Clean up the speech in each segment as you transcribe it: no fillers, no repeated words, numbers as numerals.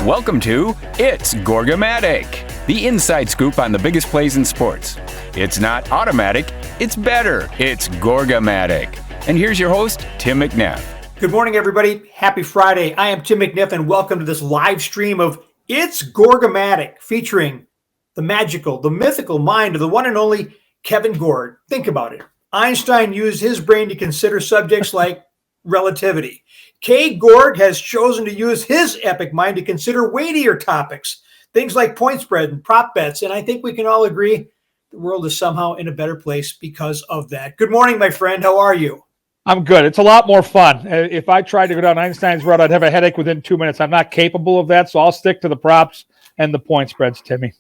Welcome to It's Gorgamatic, the inside scoop on the biggest plays in sports. It's not automatic, it's better. It's Gorgamatic. And here's your host, Tim McNiff. Good morning, everybody. Happy Friday. I am Tim McNiff, and welcome to this live stream of It's Gorgamatic, featuring the magical, the mythical mind of the one and only Kevin Gorg. Think about it. Einstein used his brain to consider subjects like relativity. K. Gorg has chosen to use his epic mind to consider weightier topics, things like point spread and prop bets. And I think we can all agree the world is somehow in a better place because of that. Good morning, my friend. How are you? I'm good. It's a lot more fun. If I tried to go down Einstein's road, I'd have a headache within 2 minutes. I'm not capable of that, so I'll stick to the props and the point spreads, Timmy.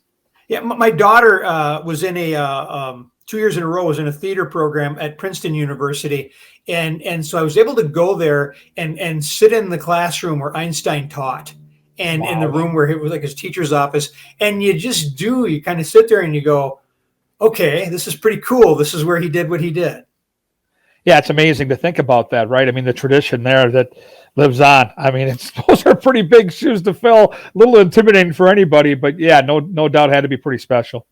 Yeah, my daughter was in a 2 years in a row was in a theater program at Princeton University. And so I was able to go there and sit in the classroom where Einstein taught and in the room where it was like his teacher's office. And you kind of sit there and you go, okay, this is pretty cool. This is where he did what he did. Yeah, it's amazing to think about that, right? I mean, the tradition there that lives on. I mean, those are pretty big shoes to fill, a little intimidating for anybody, but yeah, no doubt had to be pretty special.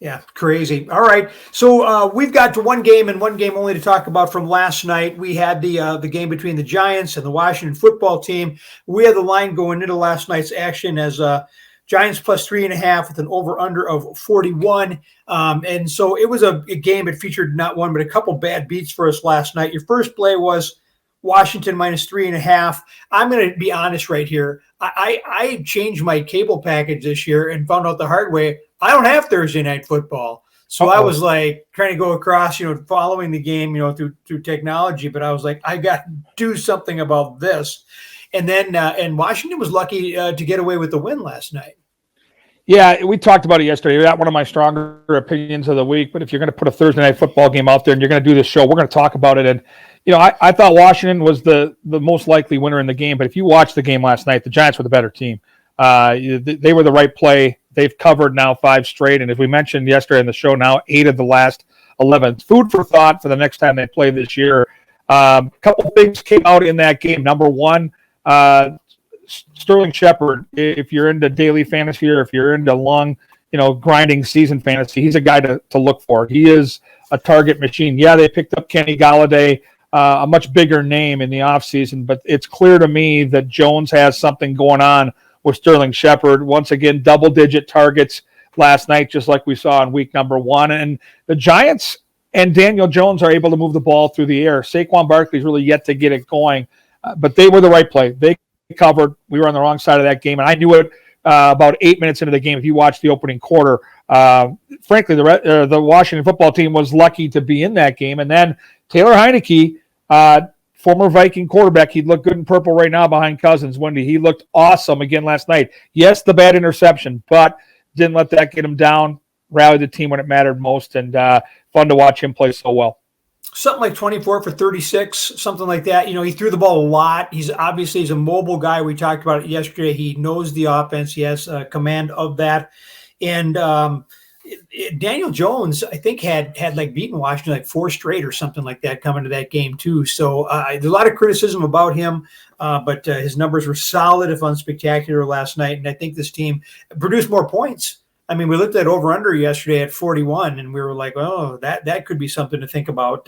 Yeah, crazy. All right. So we've got to one game and one game only to talk about from last night. We had the game between the Giants and the Washington football team. We had the line going into last night's action as Giants plus 3.5 with an over-under of 41. And so it was a game that featured not one, but a couple bad beats for us last night. Your first play was Washington minus 3.5. I'm going to be honest right here. I changed my cable package this year and found out the hard way I don't have Thursday night football. So I was like trying to go across, following the game, through technology. But I was like, I got to do something about this. And then and Washington was lucky to get away with the win last night. Yeah, we talked about it yesterday. Not one of my stronger opinions of the week. But if you're going to put a Thursday night football game out there and you're going to do this show, we're going to talk about it. And, I thought Washington was the most likely winner in the game. But if you watched the game last night, the Giants were the better team. They were the right play. They've covered now 5 straight. And as we mentioned yesterday in the show, now 8 of the last 11. Food for thought for the next time they play this year. A couple of things came out in that game. Number one, Sterling Shepard, if you're into daily fantasy or if you're into long, grinding season fantasy, he's a guy to look for. He is a target machine. Yeah, they picked up Kenny Galladay, a much bigger name in the offseason, but it's clear to me that Jones has something going on with Sterling Shepard. Once again, double-digit targets last night, just like we saw in week number 1. And the Giants and Daniel Jones are able to move the ball through the air. Saquon Barkley's really yet to get it going, but they were the right play. They covered. We were on the wrong side of that game, and I knew it about 8 minutes into the game. If you watched the opening quarter, frankly, the Washington football team was lucky to be in that game. And then Taylor Heineke, former Viking quarterback, he'd look good in purple right now behind Cousins. Wendy, he looked awesome again last night. Yes, the bad interception, but didn't let that get him down. Rallied the team when it mattered most, and fun to watch him play so well. Something like 24 for 36, something like that. He threw the ball a lot. He's a mobile guy. We talked about it yesterday. He knows the offense. He has command of that. And Daniel Jones, I think, had beaten Washington like 4 straight or something like that coming to that game too. So there's a lot of criticism about him, but his numbers were solid, if unspectacular, last night. And I think this team produced more points. I mean, we looked at over-under yesterday at 41, and we were like, oh, that could be something to think about.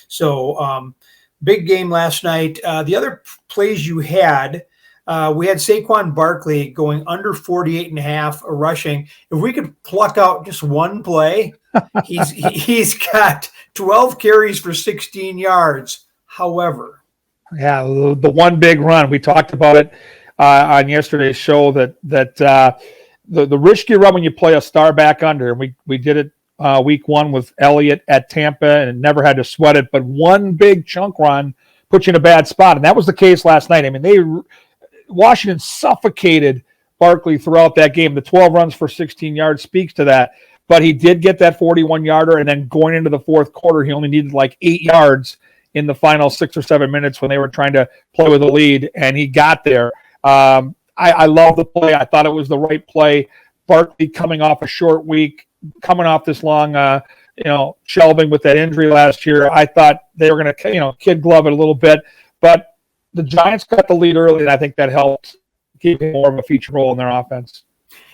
So big game last night. The other plays you had, we had Saquon Barkley going under 48.5 rushing. If we could pluck out just one play, he's got 12 carries for 16 yards. However. Yeah, the one big run. We talked about it on yesterday's show that the risky run when you play a star back under, and we did it week 1 with Elliott at Tampa and never had to sweat it, but one big chunk run puts you in a bad spot, and that was the case last night. I mean, Washington suffocated Barkley throughout that game. The 12 runs for 16 yards speaks to that, but he did get that 41-yarder, and then going into the fourth quarter, he only needed like 8 yards in the final 6 or 7 minutes when they were trying to play with a lead, and he got there. I love the play. I thought it was the right play. Barkley coming off a short week, coming off this long, shelving with that injury last year. I thought they were going to, kid glove it a little bit, but the Giants got the lead early, and I think that helped give him more of a feature role in their offense.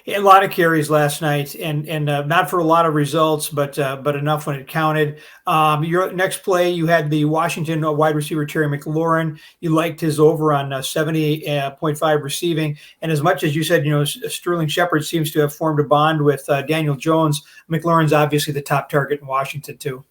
A lot of carries last night, and not for a lot of results, but enough when it counted. Your next play, you had the Washington wide receiver Terry McLaurin. You liked his over on 70.5 receiving, and as much as you said, Sterling Shepard seems to have formed a bond with Daniel Jones. McLaurin's obviously the top target in Washington too.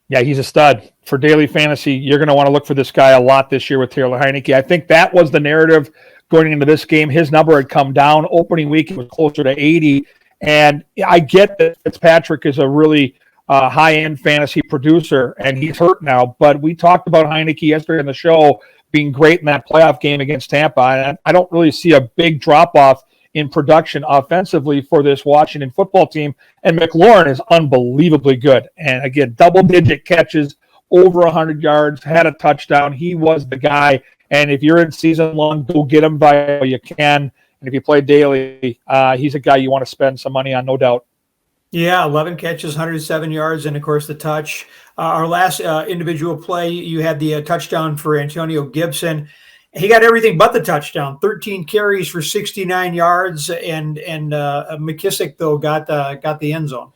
Yeah, he's a stud. For daily fantasy, you're going to want to look for this guy a lot this year with Taylor Heineke. I think that was the narrative going into this game. His number had come down. Opening week, it was closer to 80. And I get that Fitzpatrick is a really high-end fantasy producer, and he's hurt now. But we talked about Heineke yesterday on the show being great in that playoff game against Tampa. And I don't really see a big drop-off in production offensively for this Washington football team. And McLaurin is unbelievably good. And again, double-digit catches, over 100 yards, had a touchdown. He was the guy. And if you're in season long, go get him while you can. And if you play daily, he's a guy you want to spend some money on, no doubt. Yeah, 11 catches, 107 yards, and of course the touch. Our last individual play, you had the touchdown for Antonio Gibson. He got everything but the touchdown. 13 carries for 69 yards, and McKissick though got the end zone.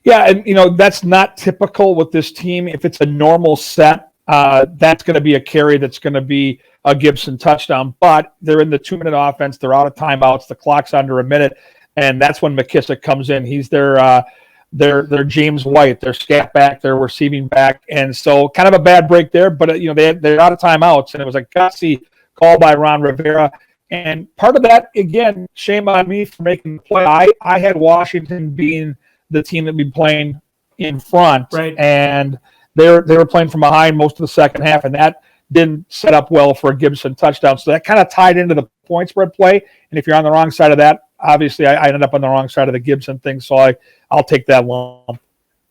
Yeah, and that's not typical with this team. If it's a normal set, that's going to be a carry that's going to be a Gibson touchdown. But they're in the 2-minute offense. They're out of timeouts. The clock's under a minute, and that's when McKissick comes in. He's their James White, their scat back, their receiving back, and so kind of a bad break there. But they're out of timeouts, and it was a gutsy call by Ron Rivera. And part of that, again, shame on me for making the play. I had Washington being the team that would be playing in front, right, and they were playing from behind most of the second half, and that didn't set up well for a Gibson touchdown. So that kind of tied into the point spread play. And if you're on the wrong side of that, obviously I ended up on the wrong side of the Gibson thing, so I'll take that lump.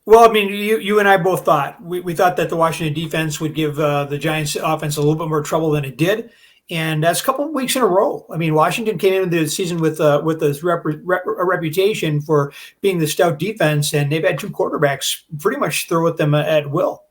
Well, I mean, you and I both thought we thought that the Washington defense would give the Giants offense a little bit more trouble than it did. And that's a couple of weeks in a row. I mean, Washington came into the season with this reputation for being the stout defense, and they've had two quarterbacks pretty much throw at them at will.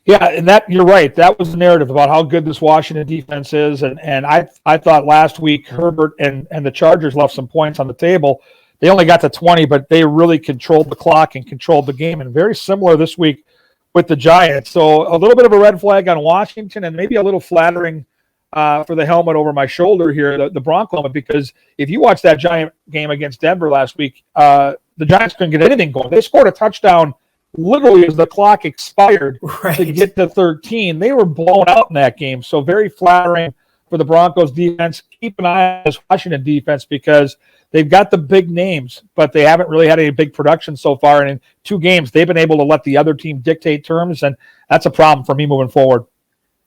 Yeah, and that you're right. That was the narrative about how good this Washington defense is. And I thought last week Herbert and the Chargers left some points on the table. They only got to 20, but they really controlled the clock and controlled the game. And very similar this week with the Giants. So a little bit of a red flag on Washington, and maybe a little flattering for the helmet over my shoulder here, the Bronco helmet, because if you watch that Giant game against Denver last week, the Giants couldn't get anything going. They scored a touchdown literally as the clock expired to get to 13. They were blown out in that game. So very flattering for the Broncos defense. Keep an eye on this Washington defense because they've got the big names, but they haven't really had any big production so far. And in 2 games, they've been able to let the other team dictate terms, and that's a problem for me moving forward.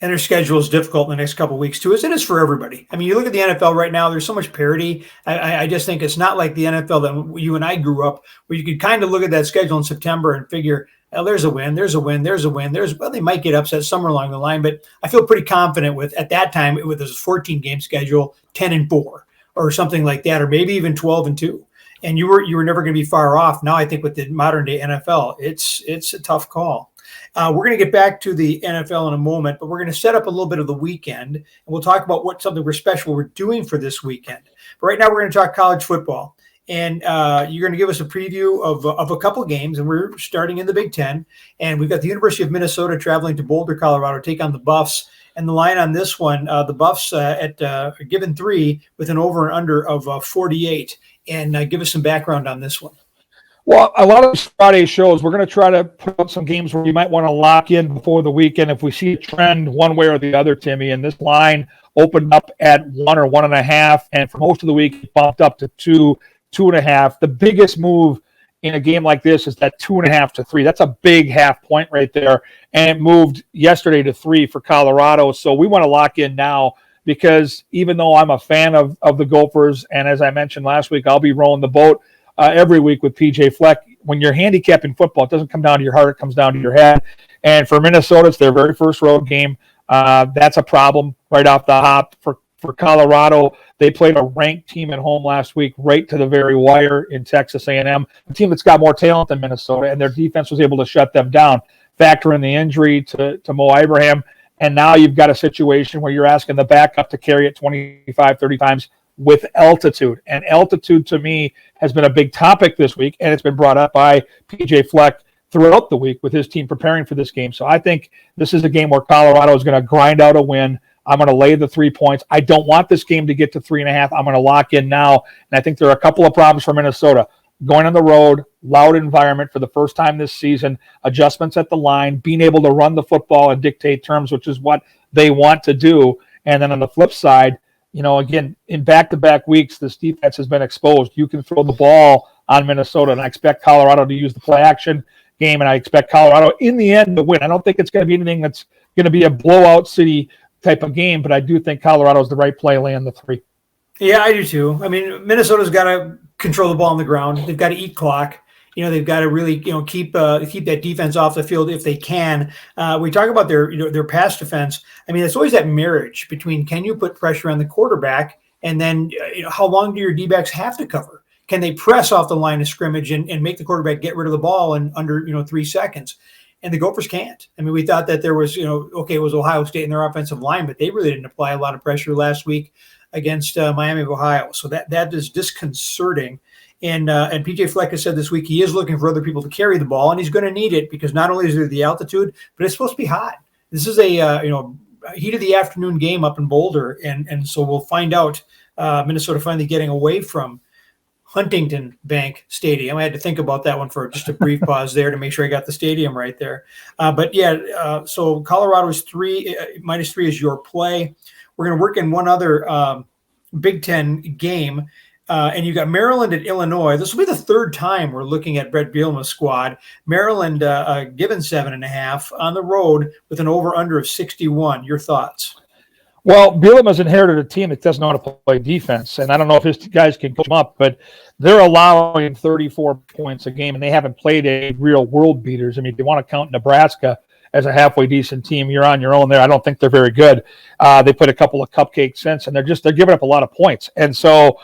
And their schedule is difficult in the next couple of weeks, too, as it is for everybody. I mean, you look at the NFL right now, there's so much parity. I just think it's not like the NFL that you and I grew up, where you could kind of look at that schedule in September and figure, oh, there's a win, there's a win, there's a win. Well, they might get upset somewhere along the line, but I feel pretty confident with, at that time, with this 14-game schedule, 10-4 or something like that, or maybe even 12-2. And you were never going to be far off. Now I think with the modern-day NFL, it's a tough call. We're going to get back to the NFL in a moment, but we're going to set up a little bit of the weekend, and we'll talk about something we're doing for this weekend. But right now we're going to talk college football, and you're going to give us a preview of a couple of games, and we're starting in the Big Ten, and we've got the University of Minnesota traveling to Boulder, Colorado, to take on the Buffs. And the line on this one, the Buffs at given 3 with an over and under of 48. And give us some background on this one. Well, a lot of these Friday shows, we're going to try to put out some games where you might want to lock in before the weekend if we see a trend one way or the other, Timmy. And this line opened up at 1 or 1.5, and for most of the week, it bumped up to 2, 2.5. The biggest move in a game like this is that 2.5 to 3. That's a big half point right there. And it moved yesterday to 3 for Colorado. So we want to lock in now because even though I'm a fan of the Gophers, and as I mentioned last week, I'll be rowing the boat every week with PJ Fleck. When you're handicapping football, it doesn't come down to your heart, it comes down to your head. And for Minnesota, it's their very first road game. That's a problem right off the hop. For Colorado, they played a ranked team at home last week, right to the very wire in Texas A&M, a team that's got more talent than Minnesota, and their defense was able to shut them down. Factor in the injury to Mo Ibrahim, and now you've got a situation where you're asking the backup to carry it 25, 30 times. with altitude. And altitude to me has been a big topic this week, and it's been brought up by PJ Fleck throughout the week with his team preparing for this game. So I think this is a game where Colorado is going to grind out a win. I'm going to lay the 3 points. I don't want this game to get to 3.5. I'm going to lock in now. And I think there are a couple of problems for Minnesota. Going on the road, loud environment for the first time this season, adjustments at the line, being able to run the football and dictate terms, which is what they want to do. And then on the flip side, again, in back-to-back weeks, this defense has been exposed. You can throw the ball on Minnesota, and I expect Colorado to use the play-action game, and I expect Colorado in the end to win. I don't think it's going to be anything that's going to be a blowout city type of game, but I do think Colorado's the right play, laying the 3. Yeah, I do too. I mean, Minnesota's got to control the ball on the ground. They've got to eat clock. They've got to really, keep that defense off the field if they can. We talk about their pass defense. I mean, it's always that marriage between, can you put pressure on the quarterback, and then how long do your D-backs have to cover? Can they press off the line of scrimmage and make the quarterback get rid of the ball in under 3 seconds? And the Gophers can't. I mean, we thought that there was, it was Ohio State in their offensive line, but they really didn't apply a lot of pressure last week against Miami of Ohio. So that is disconcerting. And PJ Fleck has said this week he is looking for other people to carry the ball, and he's going to need it because not only is there the altitude, but it's supposed to be hot. This is a heat of the afternoon game up in Boulder, and so we'll find out Minnesota finally getting away from Huntington Bank Stadium. I had to think about that one for just a brief pause there to make sure I got the stadium right there. So Colorado's -3 is your play. We're going to work in one other Big Ten game, and you got Maryland at Illinois. This will be the third time we're looking at Brett Bielema's squad. Maryland given 7.5 on the road with an over/under of 61. Your thoughts? Well, Bielema's inherited a team that doesn't know how to play defense, and I don't know if his guys can coach them up, but they're allowing 34 points a game, and they haven't played a real world beaters. I mean, if you want to count Nebraska as a halfway decent team, you're on your own there. I don't think they're very good. They put a couple of cupcakes since, and they're giving up a lot of points. And so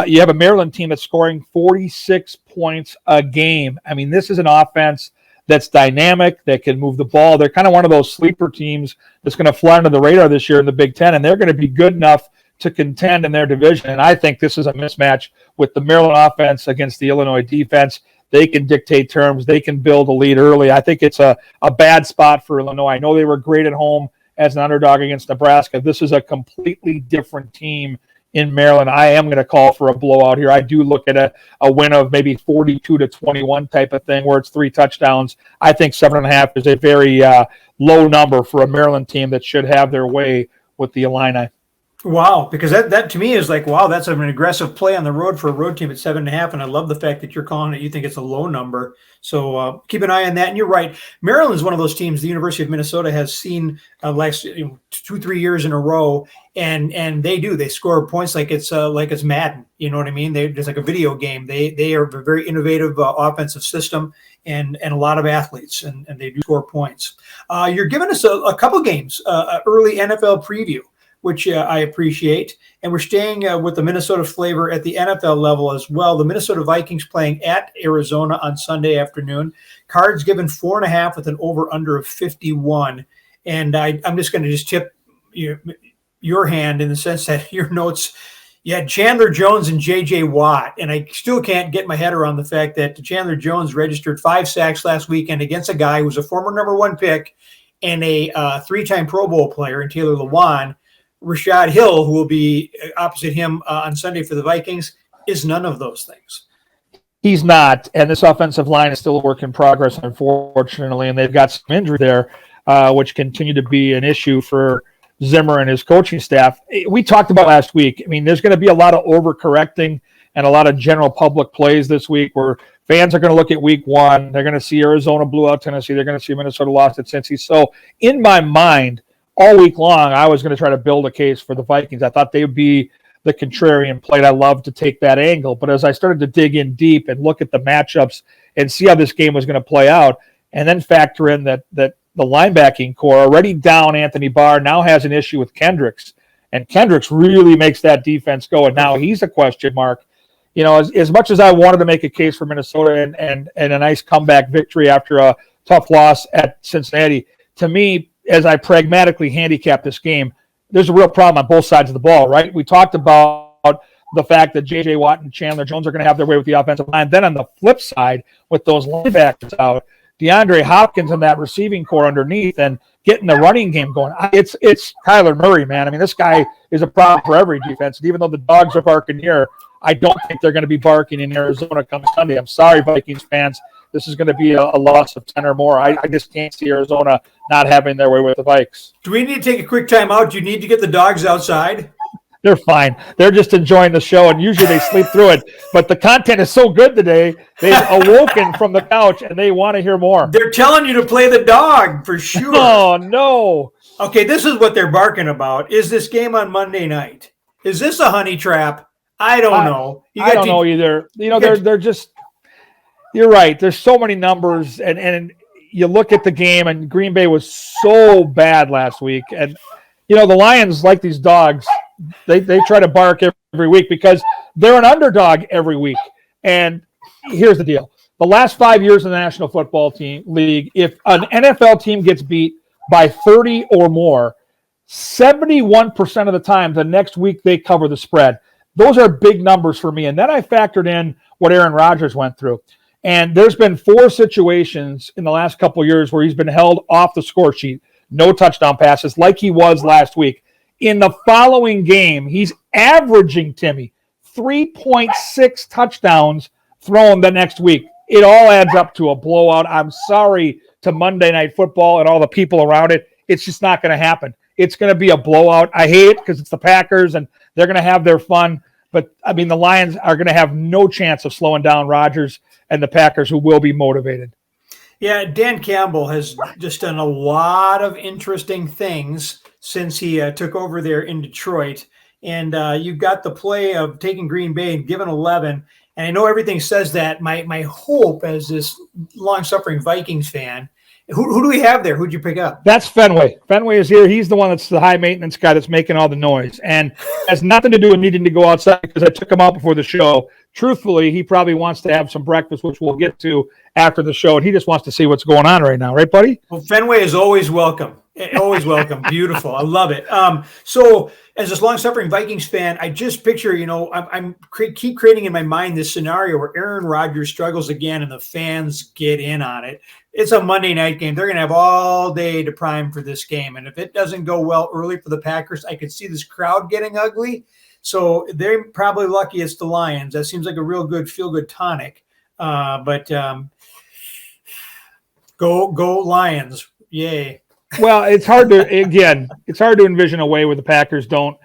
you have a Maryland team that's scoring 46 points a game. I mean, this is an offense that's dynamic, that can move the ball. They're kind of one of those sleeper teams that's going to fly under the radar this year in the Big Ten, and they're going to be good enough to contend in their division. And I think this is a mismatch with the Maryland offense against the Illinois defense. They can dictate terms. They can build a lead early. I think it's a bad spot for Illinois. I know they were great at home as an underdog against Nebraska. This is a completely different team in Maryland. I am going to call for a blowout here. I do look at a win of maybe 42-21 type of thing where it's 3 touchdowns. I think 7.5 is a very low number for a Maryland team that should have their way with the Illini. Wow, because that to me is like, wow, that's an aggressive play on the road for a road team at 7.5, and I love the fact that you're calling it. You think it's a low number, so keep an eye on that. And you're right, Maryland is one of those teams the University of Minnesota has seen last 2-3 years in a row, and they score points like it's Madden. You know what I mean? They're just like a video game. They are a very innovative offensive system and a lot of athletes, and they do score points. You're giving us a couple games, early NFL preview, which I appreciate. And we're staying with the Minnesota flavor at the NFL level as well. The Minnesota Vikings playing at Arizona on Sunday afternoon. Cards given 4.5 with an over-under of 51. And I'm just going to tip your hand in the sense that your notes, you had Chandler Jones and J.J. Watt. And I still can't get my head around the fact that Chandler Jones registered 5 sacks last weekend against a guy who was a former number 1 pick and a 3-time Pro Bowl player in Taylor Lewan. Rashad Hill, who will be opposite him on Sunday for the Vikings, is none of those things. He's not, and this offensive line is still a work in progress, unfortunately, and they've got some injury there, which continue to be an issue for Zimmer and his coaching staff. We talked about last week. I mean, there's going to be a lot of overcorrecting and a lot of general public plays this week where fans are going to look at week 1. They're going to see Arizona blew out Tennessee. They're going to see Minnesota lost at Cincy. So in my mind, all week long, I was going to try to build a case for the Vikings. I thought they would be the contrarian play. I love to take that angle. But as I started to dig in deep and look at the matchups and see how this game was going to play out, and then factor in that the linebacking core, already down Anthony Barr, now has an issue with Kendricks. And Kendricks really makes that defense go. And now he's a question mark. As much as I wanted to make a case for Minnesota and a nice comeback victory after a tough loss at Cincinnati, to me, as I pragmatically handicap this game, there's a real problem on both sides of the ball, right? We talked about the fact that J.J. Watt and Chandler Jones are going to have their way with the offensive line. Then on the flip side, with those linebackers out, DeAndre Hopkins and that receiving core underneath and getting the running game going. It's Kyler Murray, man. I mean, this guy is a problem for every defense. And even though the dogs are barking here, I don't think they're going to be barking in Arizona come Sunday. I'm sorry, Vikings fans. This is going to be a loss of 10 or more. I just can't see Arizona not having their way with the Vikes. Do we need to take a quick time out? Do you need to get the dogs outside? They're fine. They're just enjoying the show, and usually they sleep through it. But the content is so good today, they've awoken from the couch, and they want to hear more. They're telling you to play the dog for sure. Oh, no. Okay, this is what they're barking about. Is this game on Monday night? Is this a honey trap? I don't know. I don't know either. You know, they're just – you're right. There's so many numbers, and you look at the game, and Green Bay was so bad last week. And, you know, the Lions, like these dogs – They try to bark every week because they're an underdog every week. And here's the deal. The last 5 years in the National Football League, if an NFL team gets beat by 30 or more, 71% of the time, the next week they cover the spread. Those are big numbers for me. And then I factored in what Aaron Rodgers went through. And there's been 4 situations in the last couple of years where he's been held off the score sheet. No touchdown passes like he was last week. In the following game, he's averaging, Timmy, 3.6 touchdowns thrown the next week. It all adds up to a blowout. I'm sorry to Monday Night Football and all the people around it. It's just not going to happen. It's going to be a blowout. I hate it because it's the Packers, and they're going to have their fun. But, I mean, the Lions are going to have no chance of slowing down Rodgers and the Packers, who will be motivated. Yeah, Dan Campbell has just done a lot of interesting things since he took over there in Detroit. And you've got the play of taking Green Bay and giving 11. And I know everything says that. My hope as this long-suffering Vikings fan, who do we have there? Who'd you pick up? That's Fenway. Fenway is here. He's the one that's the high-maintenance guy that's making all the noise. And has nothing to do with needing to go outside because I took him out before the show. Truthfully, he probably wants to have some breakfast, which we'll get to after the show. And he just wants to see what's going on right now. Right, buddy? Well, Fenway is always welcome. Always welcome. Beautiful. I love it. So as this long-suffering Vikings fan, I just picture, you know, keep creating in my mind this scenario where Aaron Rodgers struggles again and the fans get in on it. It's a Monday night game. They're going to have all day to prime for this game. And if it doesn't go well early for the Packers, I could see this crowd getting ugly. So they're probably lucky it's the Lions. That seems like a real good feel-good tonic. But go Lions. Yay. Well, it's hard to envision a way where the Packers don't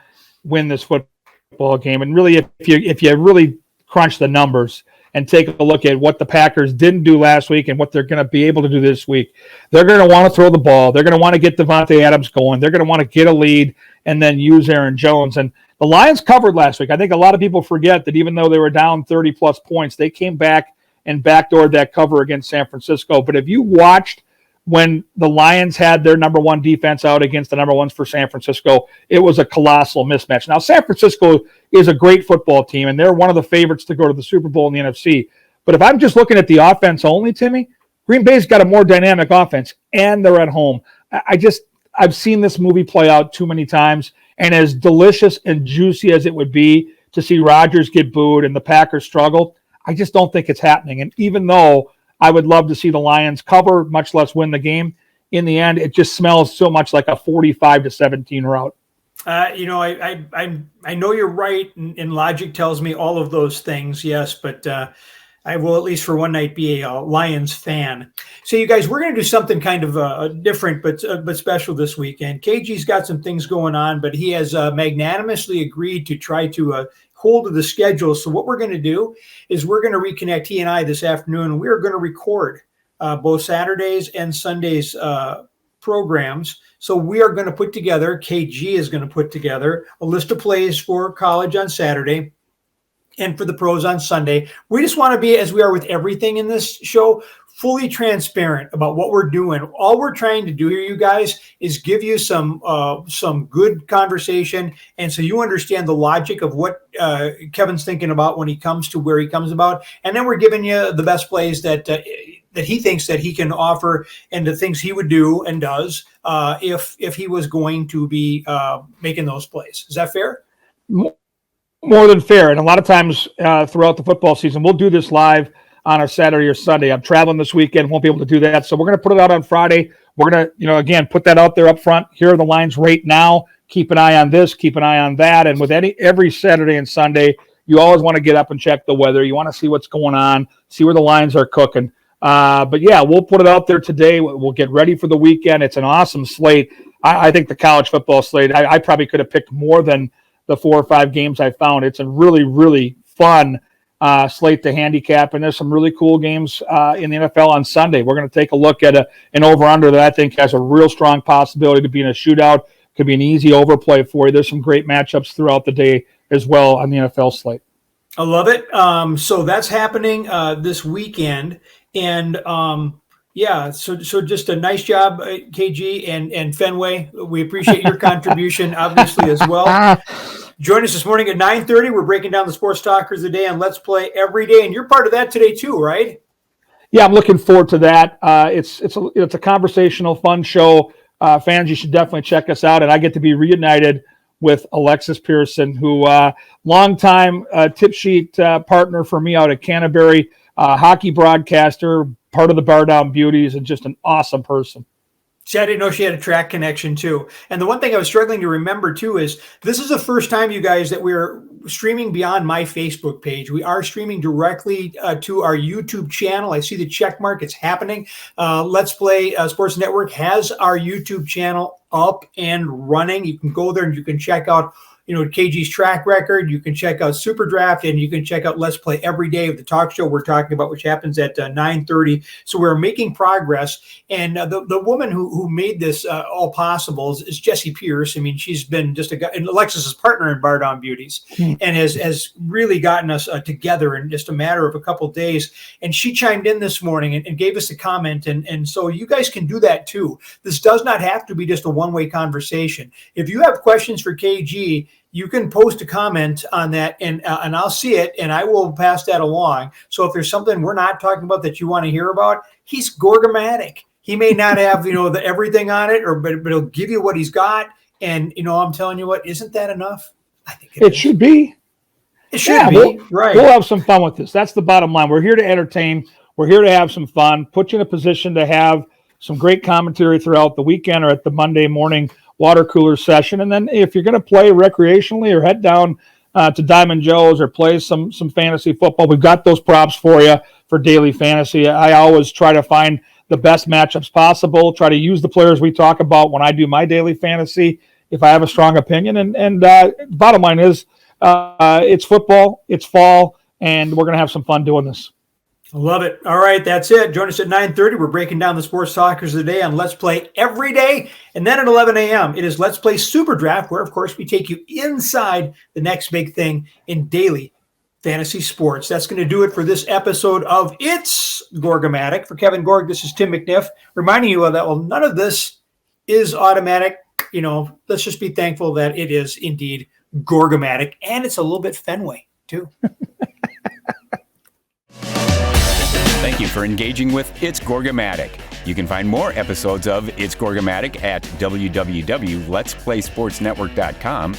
win this football game. And really, if you really crunch the numbers and take a look at what the Packers didn't do last week and what they're going to be able to do this week, they're going to want to throw the ball. They're going to want to get Devontae Adams going. They're going to want to get a lead and then use Aaron Jones. And the Lions covered last week. I think a lot of people forget that even though they were down 30-plus points, they came back and backdoored that cover against San Francisco. But if you watched when the Lions had their number one defense out against the number ones for San Francisco, it was a colossal mismatch. Now, San Francisco is a great football team, and they're one of the favorites to go to the Super Bowl in the NFC. But if I'm just looking at the offense only, Timmy, Green Bay's got a more dynamic offense, and they're at home. I've seen this movie play out too many times, and as delicious and juicy as it would be to see Rodgers get booed and the Packers struggle, I just don't think it's happening. And even though I would love to see the Lions cover, much less win the game, in the end, it just smells so much like a 45-17 rout. You know, I know you're right, and logic tells me all of those things, yes, but I will at least for one night be a Lions fan. So, you guys, we're going to do something kind of different but special this weekend. KG's got some things going on, but he has magnanimously agreed to try to hold of the schedule. So what we're going to do is we're going to reconnect, he and I, this afternoon, and we are going to record both Saturdays and Sundays programs. So we are going to put together, KG is going to put together a list of plays for college on Saturday and for the pros on Sunday. We just want to be, as we are with everything in this show, fully transparent about what we're doing. All we're trying to do here, you guys, is give you some good conversation, and so you understand the logic of what Kevin's thinking about when he comes to where he comes about. And then we're giving you the best plays that he thinks that he can offer, and the things he would do and does if he was going to be making those plays. Is that fair? More more than fair. And a lot of times throughout the football season, we'll do this live on a Saturday or Sunday. I'm traveling this weekend, won't be able to do that. So we're going to put it out on Friday. We're going to, again, put that out there up front. Here are the lines right now. Keep an eye on this, keep an eye on that. And with every Saturday and Sunday, you always want to get up and check the weather. You want to see what's going on, see where the lines are cooking. But yeah, we'll put it out there today. We'll get ready for the weekend. It's an awesome slate. I think the college football slate, I probably could have picked more than the 4 or 5 games I found. It's a really, really fun slate to handicap, and there's some really cool games in the NFL on Sunday. We're going to take a look at an over-under that I think has a real strong possibility to be in a shootout. Could be an easy overplay for you. There's some great matchups throughout the day as well on the NFL slate. I love it. So that's happening this weekend, and so just a nice job, KG and Fenway. We appreciate your contribution, obviously, as well. Join us this morning at 9:30. We're breaking down the sports talkers of the day on Let's Play every day, and you're part of that today too, right? Yeah, I'm looking forward to that. It's a conversational, fun show. Fans, you should definitely check us out, and I get to be reunited with Alexis Pearson, who longtime tip sheet partner for me out at Canterbury, hockey broadcaster, part of the Bar Down Beauties, and just an awesome person. See, I didn't know she had a track connection too. And the one thing I was struggling to remember too is this is the first time, you guys, that we're streaming beyond my Facebook page. We are streaming directly to our YouTube channel. I see the check mark. It's happening. Let's Play Sports Network has our YouTube channel up and running. You can go there and you can check out KG's track record. You can check out Super Draft, and you can check out Let's Play every day of the talk show we're talking about, which happens at 9:30. So we're making progress. And the woman who made this all possible is Jessie Pierce. I mean, she's been just and Alexis's partner in Bar Down Beauties, and has really gotten us together in just a matter of a couple of days. And she chimed in this morning and gave us a comment. And so you guys can do that too. This does not have to be just a one-way conversation. If you have questions for KG, you can post a comment on that, and I'll see it, and I will pass that along. So if there's something we're not talking about that you want to hear about, he's Gorgamatic. He may not have everything on it, but he'll give you what he's got. And I'm telling you what, isn't that enough? I think it should be. It should be. Right. We'll have some fun with this. That's the bottom line. We're here to entertain. We're here to have some fun. Put you in a position to have some great commentary throughout the weekend or at the Monday morning water cooler session. And then if you're going to play recreationally or head down to Diamond Joe's or play some fantasy football, we've got those props for you for daily fantasy. I always try to find the best matchups possible, try to use the players we talk about when I do my daily fantasy if I have a strong opinion. And bottom line is it's football, it's fall, and we're going to have some fun doing this. I love it. All right, that's it. Join us at 9:30. We're breaking down the sports talkers of the day on Let's Play every day. And then at 11 a.m., it is Let's Play Super Draft, where, of course, we take you inside the next big thing in daily fantasy sports. That's going to do it for this episode of It's Gorgamatic. For Kevin Gorg, this is Tim McNiff, reminding you that, none of this is automatic. Let's just be thankful that it is indeed Gorgamatic, and it's a little bit Fenway, too. Thank you for engaging with It's Gorgamatic. You can find more episodes of It's Gorgamatic at www.letsplaysportsnetwork.com,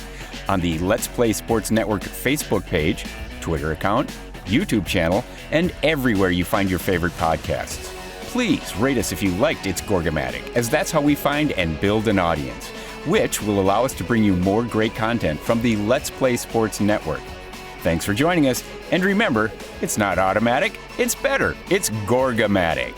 on the Let's Play Sports Network Facebook page, Twitter account, YouTube channel, and everywhere you find your favorite podcasts. Please rate us if you liked It's Gorgamatic, as that's how we find and build an audience, which will allow us to bring you more great content from the Let's Play Sports Network. Thanks for joining us, and remember, it's not automatic, it's better. It's Gorgamatic.